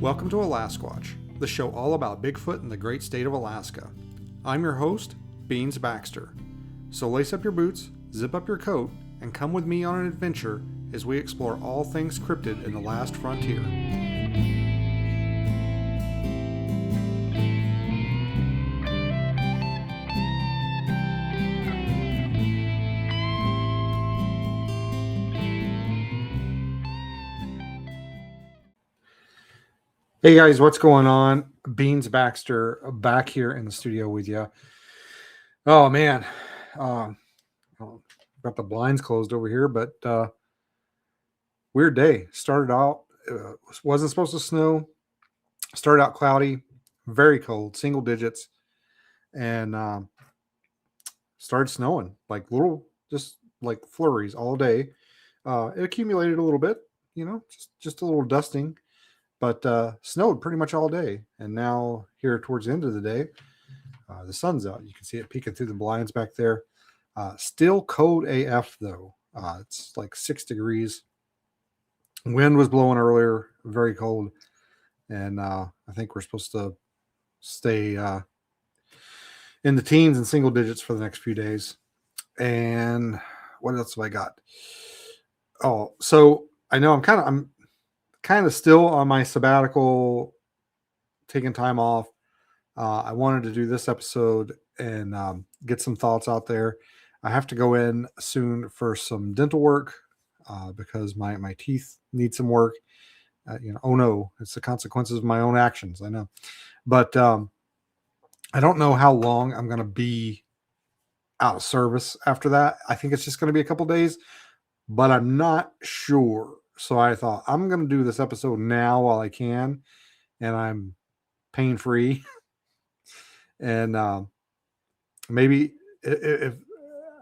Welcome to Alaskwatch, the show all about Bigfoot in the great state of Alaska. I'm your host, Beans Baxter. So lace up your boots, zip up your coat, and come with me on an adventure as we explore all things cryptid in the last frontier. Hey guys, what's going on? Beans Baxter back here in the studio with you. Oh man, got the blinds closed over here, but weird day. Started out, wasn't supposed to snow. Started out cloudy, very cold, single digits, and started snowing like little, just like flurries all day. It accumulated a little bit, just a little dusting. But snowed pretty much all day. And now here towards the end of the day, the sun's out. You can see it peeking through the blinds back there. Still cold AF though. It's like 6 degrees. Wind was blowing earlier, very cold. And I think we're supposed to stay in the teens and single digits for the next few days. And what else have I got? Oh, so I know I'm kind of still on my sabbatical, taking time off. I wanted to do this episode and get some thoughts out there. I have to go in soon for some dental work because my teeth need some work. Oh no, it's the consequences of my own actions. I know, but I don't know how long I'm going to be out of service after that. I think it's just going to be a couple days, but I'm not sure. So I thought I'm going to do this episode now while I can, and I'm pain free. And maybe if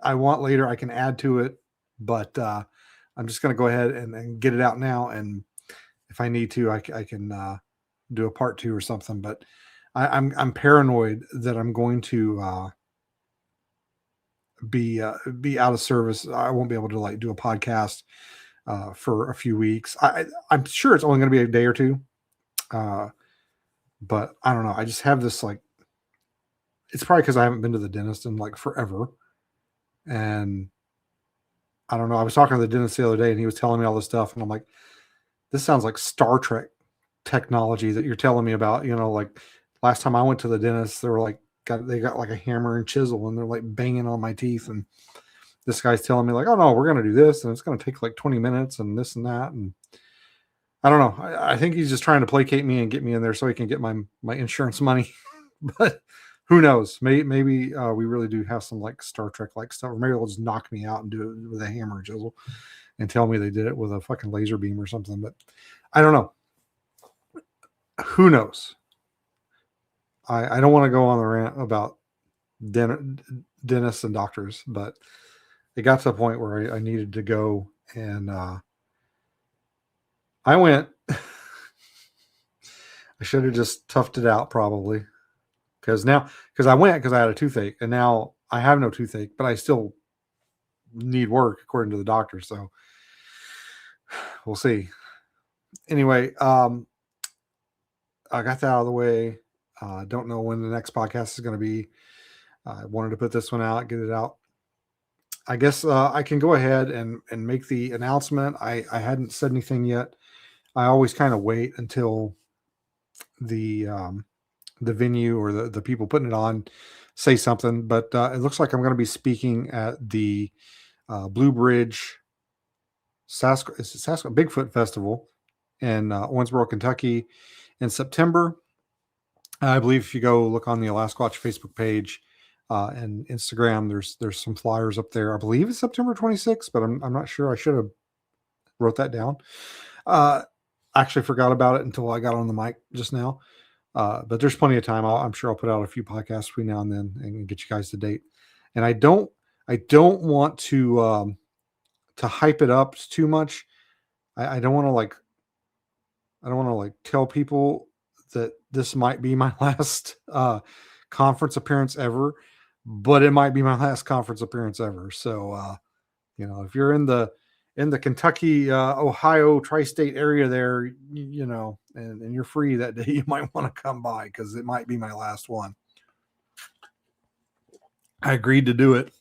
I want later, I can add to it. But I'm just going to go ahead and get it out now. And if I need to, I can do a part 2 or something. But I'm paranoid that I'm going to be out of service. I won't be able to do a podcast for a few weeks. I'm sure it's only going to be a day or two. But I don't know. I just have this it's probably because I haven't been to the dentist in forever. And I don't know. I was talking to the dentist the other day and he was telling me all this stuff. And I'm like, this sounds like Star Trek technology that you're telling me about. Last time I went to the dentist, they were they got like a hammer and chisel and they're banging on my teeth. And this guy's telling me oh no, we're going to do this. And it's going to take 20 minutes and this and that. And I don't know. I think he's just trying to placate me and get me in there so he can get my insurance money. But who knows? Maybe we really do have some Star Trek stuff. Or maybe they'll just knock me out and do it with a hammer and chisel and tell me they did it with a fucking laser beam or something. But I don't know. Who knows? I don't want to go on the rant about dentists and doctors, but it got to the point where I needed to go, and I went. I should have just toughed it out probably, because I went because I had a toothache, and now I have no toothache, but I still need work according to the doctor. So we'll see. Anyway, I got that out of the way. Don't know when the next podcast is going to be. I wanted to put this one out, get it out. I guess I can go ahead and make the announcement. I hadn't said anything yet. I always kind of wait until the venue or the people putting it on say something. But it looks like I'm going to be speaking at the Blue Bridge Bigfoot Festival in Owensboro, Kentucky in September. I believe if you go look on the Alaskwatch Facebook page and Instagram, there's some flyers up there. I believe it's September 26th, but I'm not sure. I should have wrote that down. Actually forgot about it until I got on the mic just now. But there's plenty of time. I'm sure I'll put out a few podcasts between now and then and get you guys to date. And I don't want to hype it up too much. I don't want to tell people that this might be my last conference appearance ever, but it might be my last conference appearance ever. So, if you're in the in the Kentucky, Ohio tri-state area there, you know, and you're free that day, you might want to come by because it might be my last one. I agreed to do it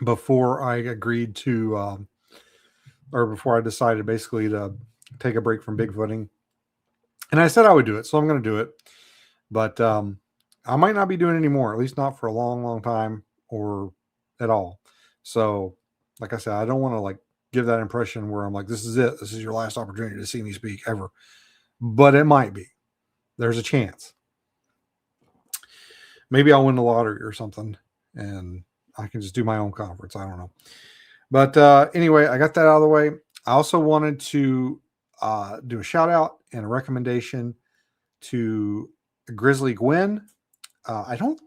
before I agreed to, or before I decided basically to take a break from Bigfooting. And I said I would do it, so I'm going to do it. But I might not be doing it anymore, at least not for a long, long time or at all. So, like I said, I don't want to like give that impression where I'm like, this is it. This is your last opportunity to see me speak ever. But it might be. There's a chance. Maybe I'll win the lottery or something and I can just do my own conference. I don't know. But anyway, I got that out of the way. I also wanted to do a shout out and a recommendation to Grizzly Gwen. I don't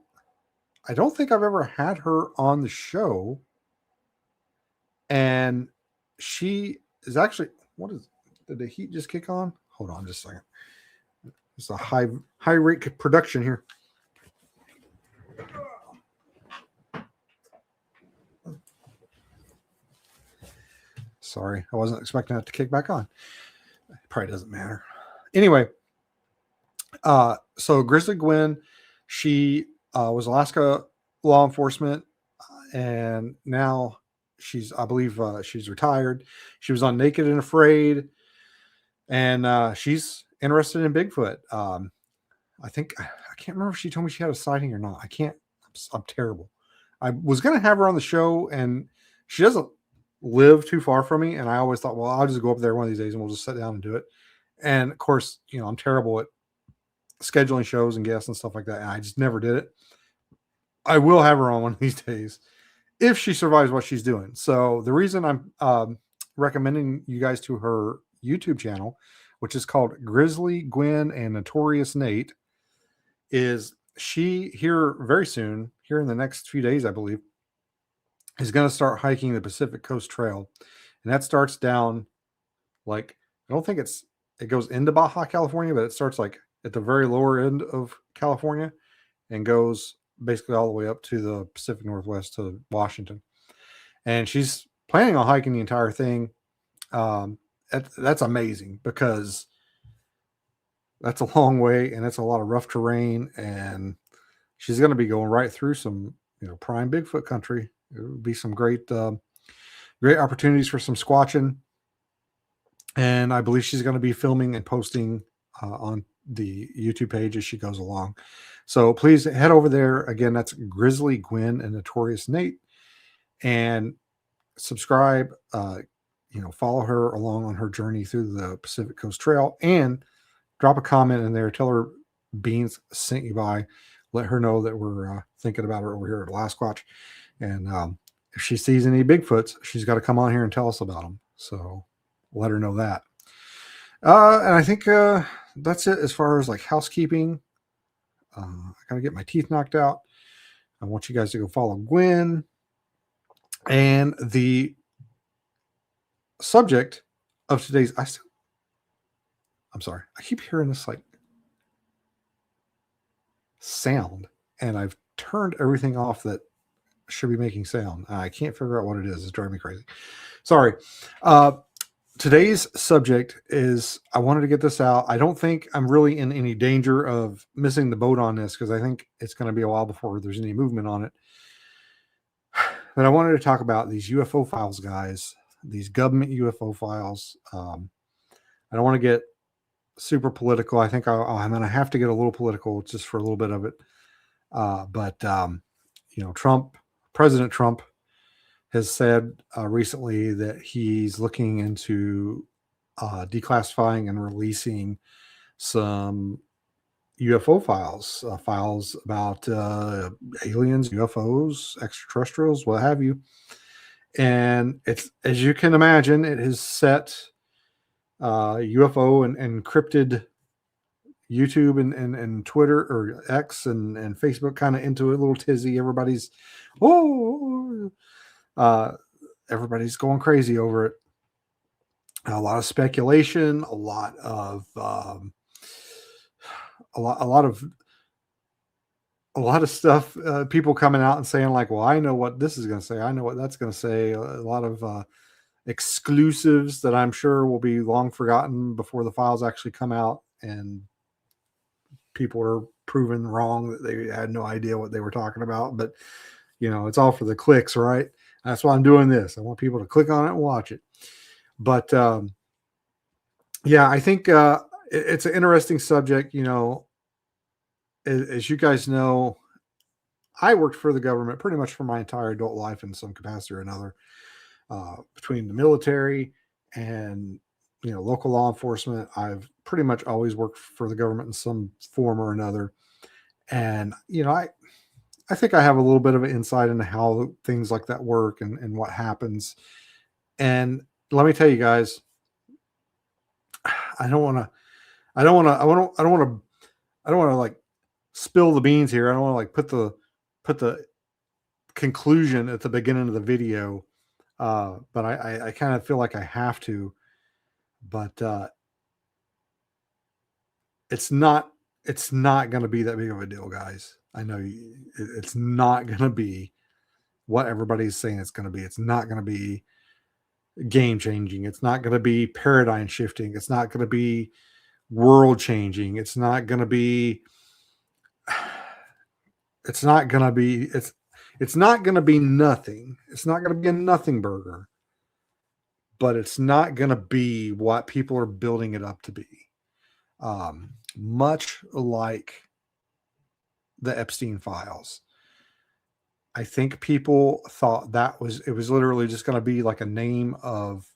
think I've ever had her on the show. And she is actually, did the heat just kick on? Hold on just a second. It's a high rate production here. Sorry, I wasn't expecting it to kick back on. It probably doesn't matter. Anyway, so Grizzly Gwen, she was Alaska law enforcement, and now I believe she's retired. She was on Naked and Afraid, and she's interested in Bigfoot. I can't remember if she told me she had a sighting or not. I'm terrible. I was going to have her on the show, and she doesn't live too far from me. And I always thought, well, I'll just go up there one of these days and we'll just sit down and do it. And of course, you know, I'm terrible at scheduling shows and guests and stuff like that. And I just never did it. I will have her on one of these days if she survives what she's doing. So the reason I'm recommending you guys to her YouTube channel, which is called Grizzly Gwen and Notorious Nate, is she here very soon, here in the next few days, I believe, is going to start hiking the Pacific Coast Trail. And that starts down, like, I don't think it goes into Baja California, but it starts like at the very lower end of California and goes basically all the way up to the Pacific Northwest to Washington. And she's planning on hiking the entire thing. That's amazing because that's a long way and it's a lot of rough terrain, and she's going to be going right through some, you know, prime Bigfoot country. It would be some great opportunities for some squatching. And I believe she's going to be filming and posting on the YouTube page as she goes along. So please head over there. Again, that's Grizzly Gwen and Notorious Nate, and subscribe, follow her along on her journey through the Pacific Coast Trail, and drop a comment in there. Tell her Beans sent you by. Let her know that we're thinking about her over here at Lasquatch. And if she sees any Bigfoots, she's got to come on here and tell us about them. So let her know that. And I think that's it as far as like housekeeping. I got to get my teeth knocked out. I want you guys to go follow Gwen. And the subject of today's, I'm sorry, I keep hearing this like sound, and I've turned everything off that should be making sound. I can't figure out what it is. It's driving me crazy. Sorry. Today's subject is, I wanted to get this out. I don't think I'm really in any danger of missing the boat on this because I think it's going to be a while before there's any movement on it. But I wanted to talk about these UFO files, guys, these government UFO files. I don't want to get super political. I think I'm going to have to get a little political just for a little bit of it. But President Trump has said recently that he's looking into declassifying and releasing some UFO files, files about aliens, UFOs, extraterrestrials, what have you. And it's, as you can imagine, it has set UFO and encrypted YouTube and Twitter or X and Facebook kind of into a little tizzy. Everybody's everybody's going crazy over it. A lot of speculation, a lot of stuff. People coming out and saying like, "Well, I know what this is going to say. I know what that's going to say." A lot of exclusives that I'm sure will be long forgotten before the files actually come out and people are proven wrong that they had no idea what they were talking about. But, it's all for the clicks, right? That's why I'm doing this. I want people to click on it and watch it. But yeah, I think it's an interesting subject. As you guys know, I worked for the government pretty much for my entire adult life in some capacity or another, between the military and local law enforcement. I've pretty much always worked for the government in some form or another, and I think I have a little bit of an insight into how things like that work and what happens. And let me tell you guys, I don't want to, I don't want to, I want to, I don't want to, I don't want to like spill the beans here. I don't want to like put the conclusion at the beginning of the video. But I kind of feel like I have to, but it's not going to be that big of a deal, guys. I know it's not going to be what everybody's saying it's going to be. It's not going to be game changing. It's not going to be paradigm shifting. It's not going to be world changing. It's not going to be it's not going to be it's not going to be nothing. It's not going to be a nothing burger. But it's not going to be what people are building it up to be. Much like the Epstein files. I think people thought it was literally just going to be like a name of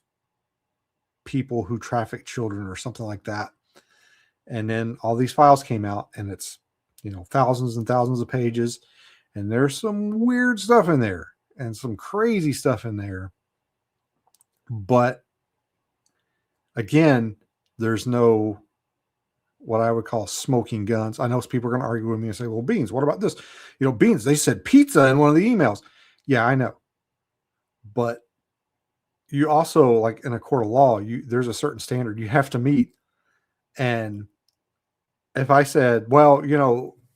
people who traffic children or something like that. And then all these files came out, and it's, thousands and thousands of pages, and there's some weird stuff in there and some crazy stuff in there. But again, there's no what I would call smoking guns. I know people are going to argue with me and say, well, Beans, what about this? Beans, they said pizza in one of the emails. Yeah, I know. But you also, like in a court of law, there's a certain standard you have to meet. And if I said, well,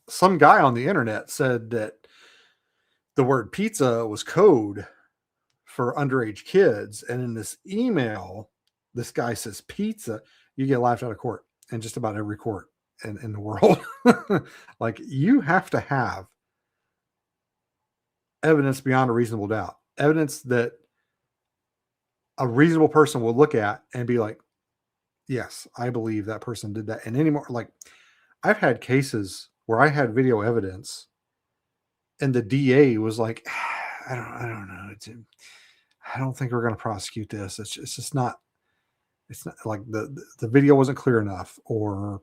some guy on the internet said that the word pizza was code for underage kids, and in this email, this guy says pizza, you get laughed out of court in just about every court in the world. Like, you have to have evidence beyond a reasonable doubt, evidence that a reasonable person will look at and be like, yes, I believe that person did that. And anymore, like, I've had cases where I had video evidence and the DA was like, I don't know. I don't think we're going to prosecute this. It's just not, it's not like the video wasn't clear enough, or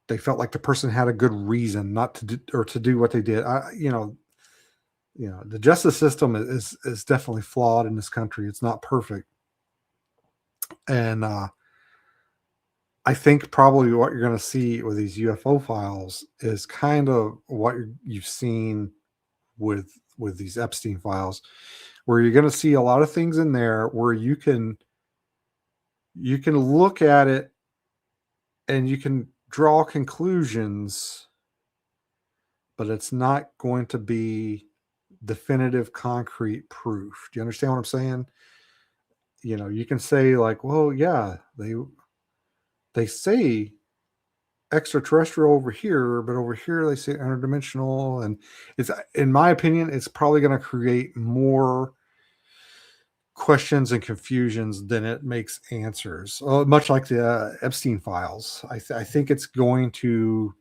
they felt like the person had a good reason not to do, or to do what they did. The justice system is definitely flawed in this country. It's not perfect. And I think probably what you're going to see with these UFO files is kind of what you've seen with these Epstein files, where you're going to see a lot of things in there where you can look at it and you can draw conclusions, but it's not going to be definitive, concrete proof. Do you understand what I'm saying? You can say like, well, yeah, they say extraterrestrial over here, but over here they say interdimensional, and it's, in my opinion, it's probably going to create more questions and confusions than it makes answers. Much like the Epstein files, I think it's going to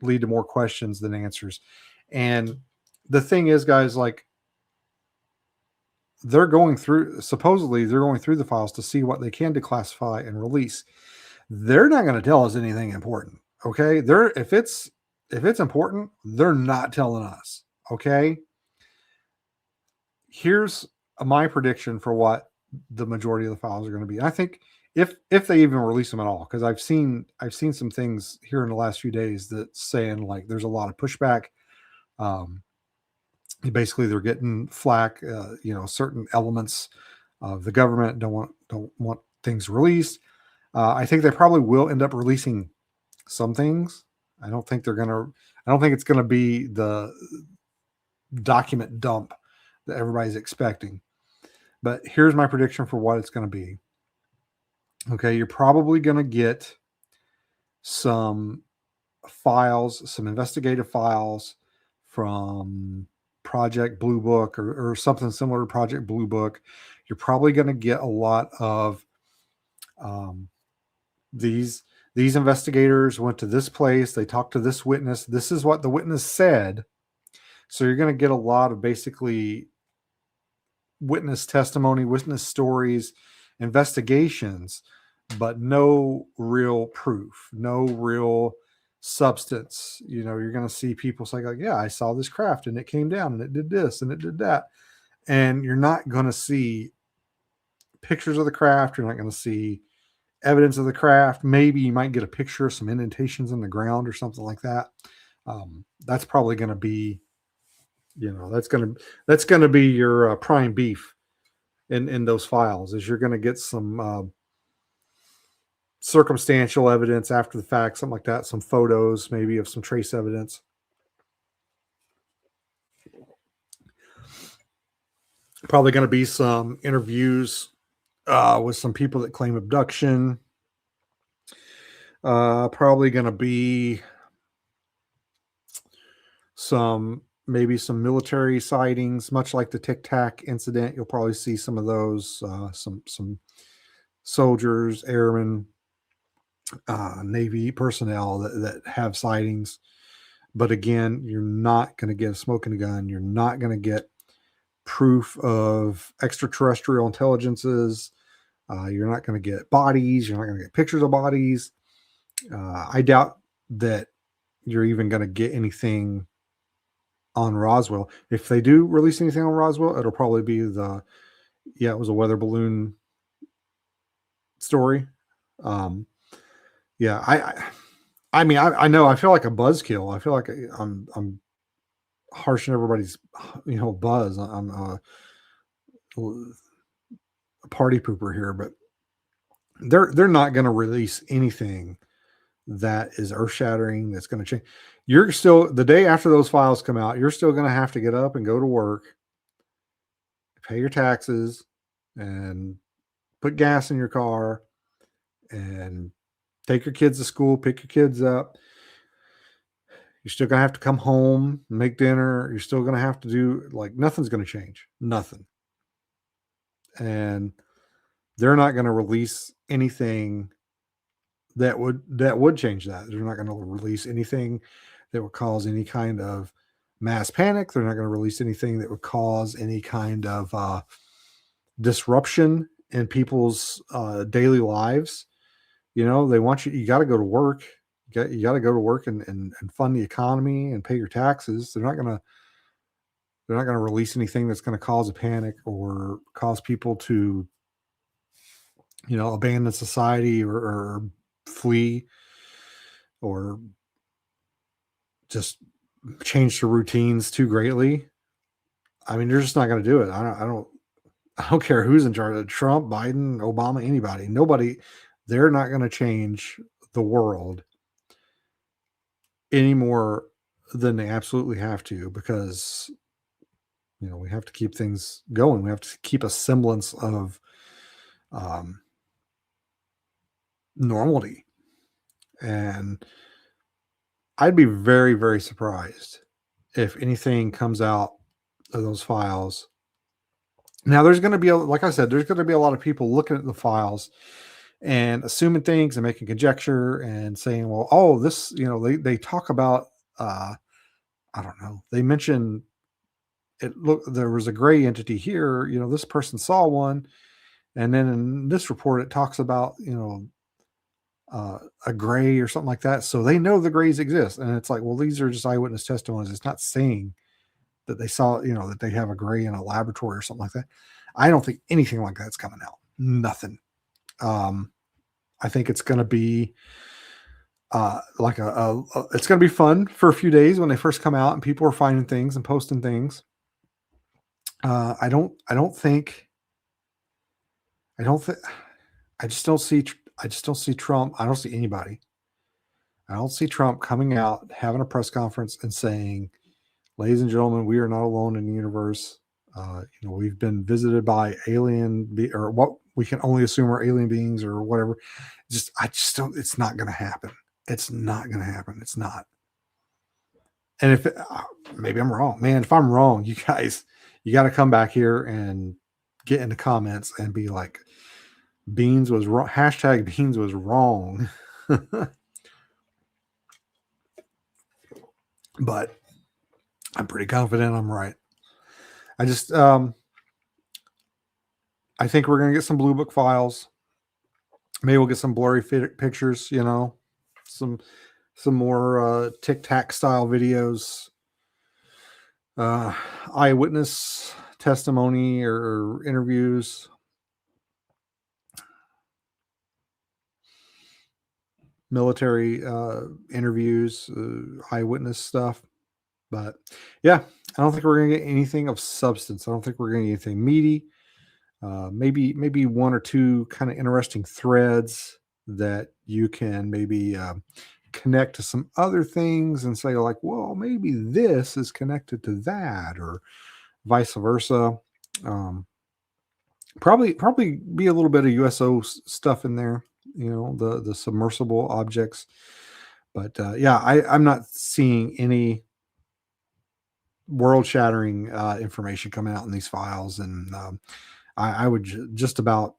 lead to more questions than answers. And the thing is, guys, like, supposedly they're going through the files to see what they can declassify and release. They're not going to tell us anything important. Okay. If it's important, they're not telling us. Okay. Here's my prediction for what the majority of the files are going to be. And I think if they even release them at all, because I've seen some things here in the last few days that saying like there's a lot of pushback. Basically, they're getting flack. Certain elements of the government don't want things released. I think they probably will end up releasing some things. I don't think it's gonna be the document dump that everybody's expecting. But here's my prediction for what it's going to be. Okay, you're probably going to get some files, some investigative files from Project Blue Book or something similar to Project Blue Book. You're probably going to get a lot of um, these investigators went to this place. They talked to this witness. This is what the witness said. So you're going to get a lot of basically witness testimony, witness stories, investigations, but no real proof, no real substance. You're going to see people say, like, yeah, I saw this craft and it came down and it did this and it did that. And you're not going to see pictures of the craft. You're not going to see evidence of the craft. Maybe you might get a picture of some indentations in the ground or something like that. That's probably going to be, that's going to be your prime beef in those files. Is you're going to get some circumstantial evidence after the fact, something like that, some photos maybe of some trace evidence. Probably going to be some interviews with some people that claim abduction. Probably going to be maybe some military sightings, much like the Tic Tac incident. You'll probably see some of those, some soldiers, airmen, Navy personnel that have sightings. But again, you're not going to get a smoking gun. You're not going to get proof of extraterrestrial intelligences. You're not going to get bodies. You're not going to get pictures of bodies. I doubt that you're even going to get anything on Roswell. If they do release anything on Roswell, it'll probably be it was a weather balloon story. I mean, I know I feel like a buzzkill. I feel like I'm harshing everybody's, buzz. I'm a party pooper here, but they're not going to release anything that is earth shattering. That's going to change. You're still, the day after those files come out, you're still going to have to get up and go to work, pay your taxes, and put gas in your car, and take your kids to school, pick your kids up. You're still going to have to come home, make dinner. You're still going to have to do, like, nothing's going to change. Nothing. And they're not going to release anything that would change that. They're not going to release anything that would cause any kind of mass panic. They're not going to release anything that would cause any kind of disruption in people's daily lives. They want you got to go to work. You got to go to work and fund the economy and pay your taxes. They're not going to release anything that's going to cause a panic or cause people to, abandon society or flee or just change their routines too greatly. I mean, they're just not going to do it. I don't care who's in charge of Trump, Biden, Obama, anybody, nobody. They're not going to change the world any more than they absolutely have to, because we have to keep things going. We have to keep a semblance of normality. And I'd be very, very surprised if anything comes out of those files. Now, there's going to be, like I said, there's going to be a lot of people looking at the files and assuming things and making conjecture and saying, well, oh, this, they talk about, I don't know, they mention it. Look, there was a gray entity here. This person saw one. And then in this report, it talks about, a gray or something like that. So they know the grays exist. And it's like, well, these are just eyewitness testimonies. It's not saying that they saw, that they have a gray in a laboratory or something like that. I don't think anything like that's coming out. Nothing. I think it's going to be like it's going to be fun for a few days when they first come out and people are finding things and posting things. I just don't see Trump. I don't see anybody. I don't see Trump coming out, having a press conference and saying, ladies and gentlemen, we are not alone in the universe. We've been visited by or what we can only assume are alien beings or whatever. I just don't. It's not going to happen. It's not going to happen. It's not. And if maybe I'm wrong, man. If I'm wrong, you guys, you got to come back here and get in the comments and be like, Beans was wrong. Hashtag Beans was wrong. But I'm pretty confident I'm right. I just, I think we're going to get some Blue Book files. Maybe we'll get some blurry pictures, some more Tic Tac style videos, eyewitness testimony or interviews, military interviews, eyewitness stuff. But yeah, I don't think we're going to get anything of substance. I don't think we're going to get anything meaty. Maybe one or two kind of interesting threads that you can maybe connect to some other things and say like, well, maybe this is connected to that, or vice versa. Probably be a little bit of USO stuff in there, the submersible objects. But yeah, I'm not seeing any world-shattering information coming out in these files, and I would just about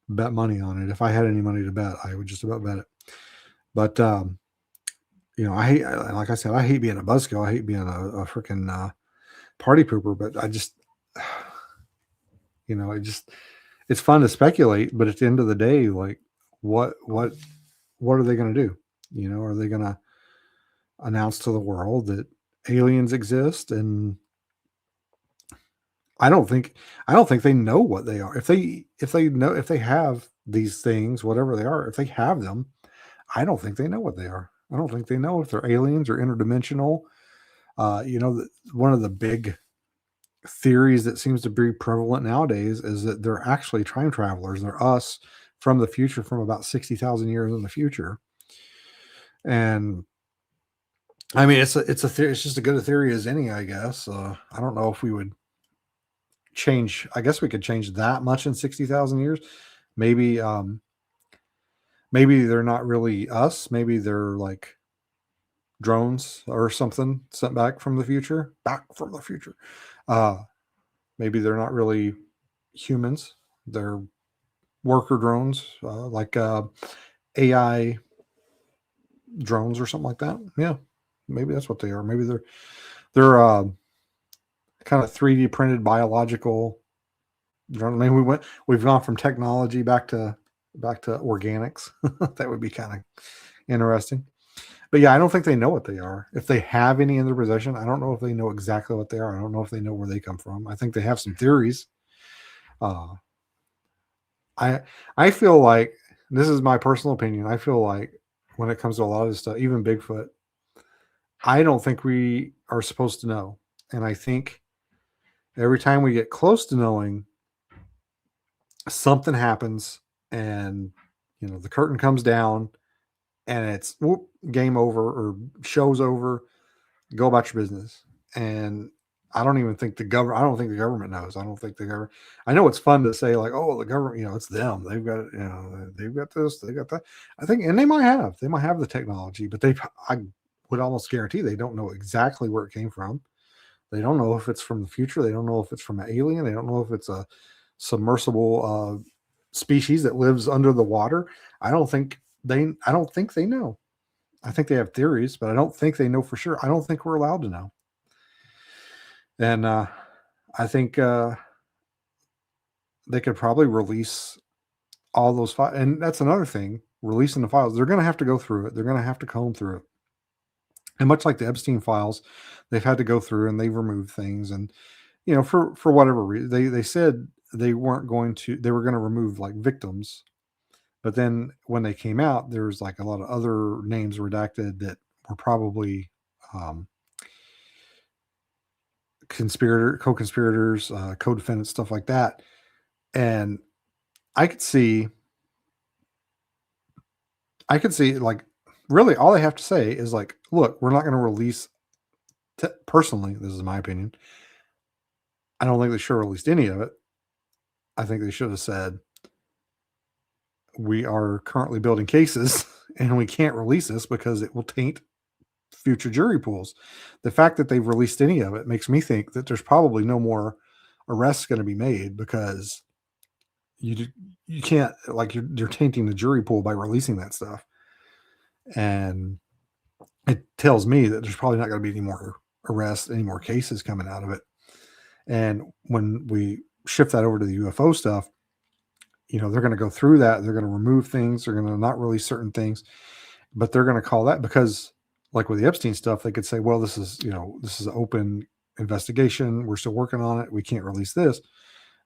bet money on it. If I had any money to bet, I would just about bet it. But like I said, I hate being a buzzkill. I hate being a freaking party pooper. But I just, it's fun to speculate. But at the end of the day, like, what are they going to do? Are they going to announce to the world that aliens exist? And I don't think they know what they are. If they have these things, whatever they are, if they have them, I don't think they know what they are. I don't think they know if they're aliens or interdimensional. One of the big theories that seems to be prevalent nowadays is that they're actually time travelers. They're us from the future, from about 60,000 years in the future. And I mean, it's a theory. It's just as good a theory as any, I guess. I don't know if we would change. I guess we could change that much in 60,000 years. Maybe they're not really us. Maybe they're like drones or something sent back from the future. Maybe they're not really humans. They're worker drones, like AI drones or something like that. Yeah, maybe that's what they are. Maybe they're kind of 3D printed biological drone. I mean, we've gone from technology back to organics. That would be kind of interesting. But yeah, I don't think they know what they are. If they have any in their possession, I don't know if they know exactly what they are. I don't know if they know where they come from. I think they have some theories. I feel like, this is my personal opinion, I feel like when it comes to a lot of this stuff, even Bigfoot, I don't think we are supposed to know. And I think every time we get close to knowing, something happens and the curtain comes down and it's game over or show's over, go about your business. And I don't think the government knows. I don't think the government, I know it's fun to say like, oh, the government, it's them. They've got, they've got this, they got that. I think, and they might have the technology, but I would almost guarantee they don't know exactly where it came from. They don't know if it's from the future. They don't know if it's from an alien. They don't know if it's a submersible species that lives under the water. I don't think they know. I think they have theories, but I don't think they know for sure. I don't think we're allowed to know. And I think they could probably release all those files. And that's another thing, releasing the files. They're going to have to go through it. They're going to have to comb through it. And much like the Epstein files, they've had to go through and they've removed things. And, for whatever reason, they said they were going to remove like victims. But then when they came out, there was like a lot of other names redacted that were probably co-conspirators, co-defendants, stuff like that. And I could see like, really all they have to say is like, look, we're not going to release, personally, this is my opinion, I don't think they should have released any of it. I think they should have said, we are currently building cases and we can't release this because it will taint future jury pools. The fact that they've released any of it makes me think that there's probably no more arrests going to be made, because you you can't, like, you're tainting the jury pool by releasing that stuff. And it tells me that there's probably not going to be any more arrests, any more cases coming out of it. And when we shift that over to the UFO stuff, they're going to go through that. They're going to remove things. They're going to not release certain things, but they're going to call that, because like with the Epstein stuff, they could say, well, this is an open investigation. We're still working on it. We can't release this.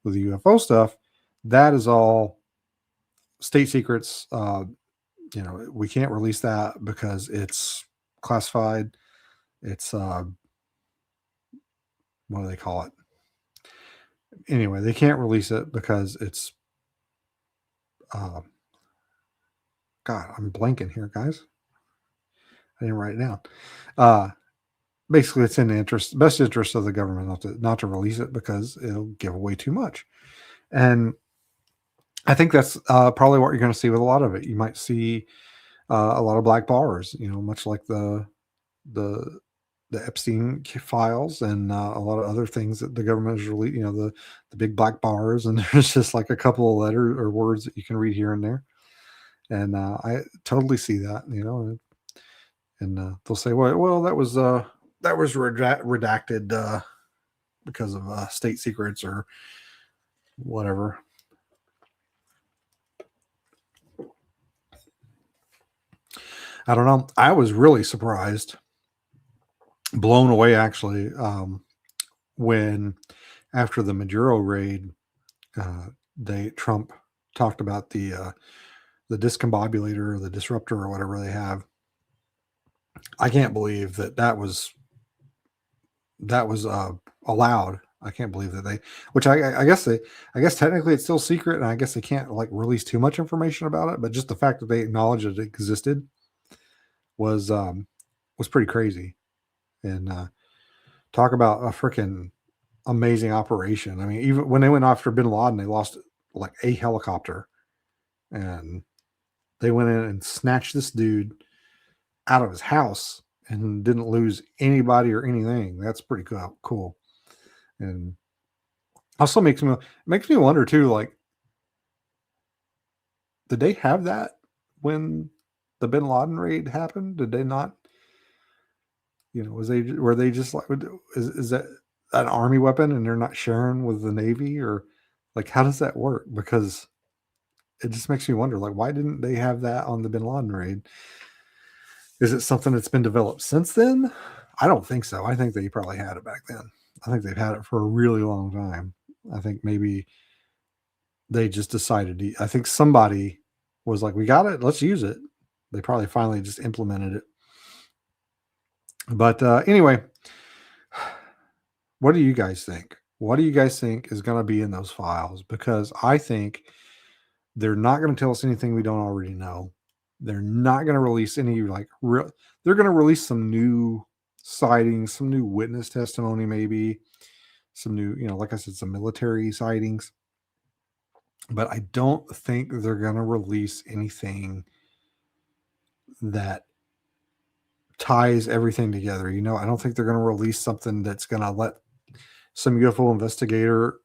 With the UFO stuff, that is all state secrets. We can't release that because it's classified. It's what do they call it? Anyway, they can't release it because it's God, I'm blanking here, guys. I didn't write it down. Basically, it's in the best interest of the government not to release it, because it'll give away too much. And I think that's probably what you're going to see with a lot of it. You might see a lot of black bars, much like the Epstein files, and a lot of other things that the government has released. The big black bars, and there's just like a couple of letters or words that you can read here and there. And I totally see that, and they'll say, well, that was redacted because of state secrets or whatever. I don't know. I was really surprised, blown away actually, when after the Maduro raid, Trump talked about the discombobulator or the disruptor or whatever they have. I can't believe that was allowed. I can't believe that which I guess technically it's still secret, and I guess they can't like release too much information about it. But just the fact that they acknowledged that it existed was pretty crazy. And talk about a freaking amazing operation. I mean, even when they went after bin Laden, they lost like a helicopter, and they went in and snatched this dude out of his house and didn't lose anybody or anything. That's pretty cool. And also makes me wonder too, like, did they have that when the bin Laden raid happened? Did they not, were they just like, is that an army weapon and they're not sharing with the Navy, or like, how does that work? Because it just makes me wonder, like, why didn't they have that on the bin Laden raid? Is it something that's been developed since then? I don't think so. I think they probably had it back then. I think they've had it for a really long time. I think maybe they just decided I think somebody was like, we got it, let's use it. They probably finally just implemented it. But anyway, what do you guys think? What do you guys think is going to be in those files? Because I think they're not going to tell us anything we don't already know. They're not going to release any they're going to release some new sightings, some new witness testimony, maybe some new, like I said, some military sightings. But I don't think they're going to release anything that ties everything together. I don't think they're going to release something that's going to let some UFO investigator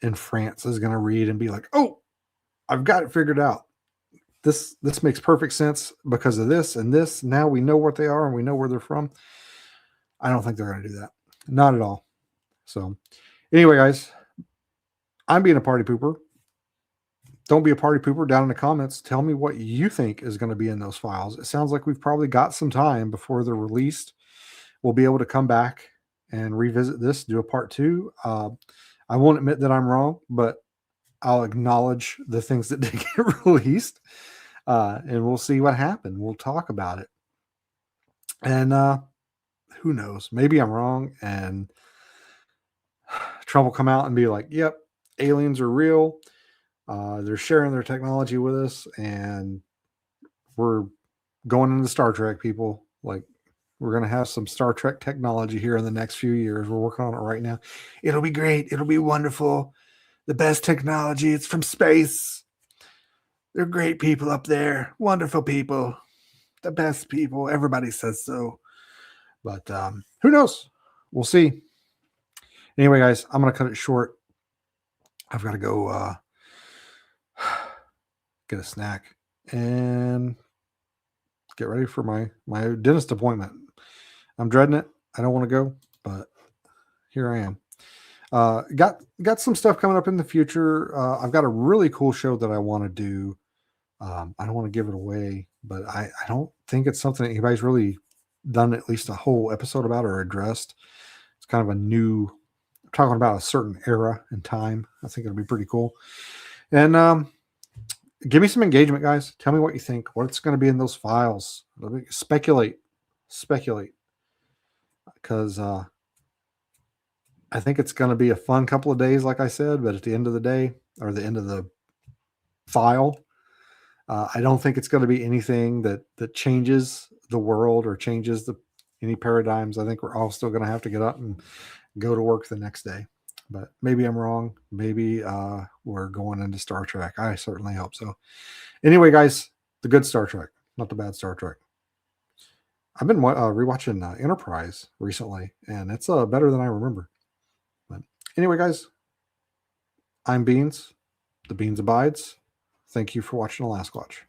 in France is going to read and be like, oh, I've got it figured out. This makes perfect sense because of this and this. Now we know what they are and we know where they're from. I don't think they're going to do that. Not at all. So anyway, guys, I'm being a party pooper. Don't be a party pooper. Down in the comments, tell me what you think is going to be in those files. It sounds like we've probably got some time before they're released. We'll be able to come back and revisit this, do a part 2. I won't admit that I'm wrong, but I'll acknowledge the things that did get released, and we'll see what happened. We'll talk about it. And who knows? Maybe I'm wrong, and Trump will come out and be like, yep, aliens are real. They're sharing their technology with us, and we're going into Star Trek, people. Like, We're going to have some Star Trek technology here in the next few years. We're working on it right now. It'll be great. It'll be wonderful. The best technology. It's from space. They're great people up there. Wonderful people. The best people. Everybody says so. But who knows? We'll see. Anyway, guys, I'm going to cut it short. I've got to go get a snack and get ready for my dentist appointment. I'm dreading it. I don't want to go, but here I am. Got some stuff coming up in the future. I've got a really cool show that I want to do. I don't want to give it away, but I don't think it's something that anybody's really done at least a whole episode about or addressed. It's kind of a new, talking about a certain era and time. I think it'll be pretty cool. And give me some engagement, guys. Tell me what you think. What's going to be in those files? Speculate, because I think it's going to be a fun couple of days, like I said. But at the end of the day, or the end of the file, I don't think it's going to be anything that changes the world or changes any paradigms. I think we're all still going to have to get up and go to work the next day. But maybe I'm wrong. Maybe we're going into Star Trek. I certainly hope so. Anyway, guys, the good Star Trek, not the bad Star Trek. I've been rewatching Enterprise recently, and it's better than I remember. But anyway, guys, I'm Beans. The Beans abides. Thank you for watching The Last Watch.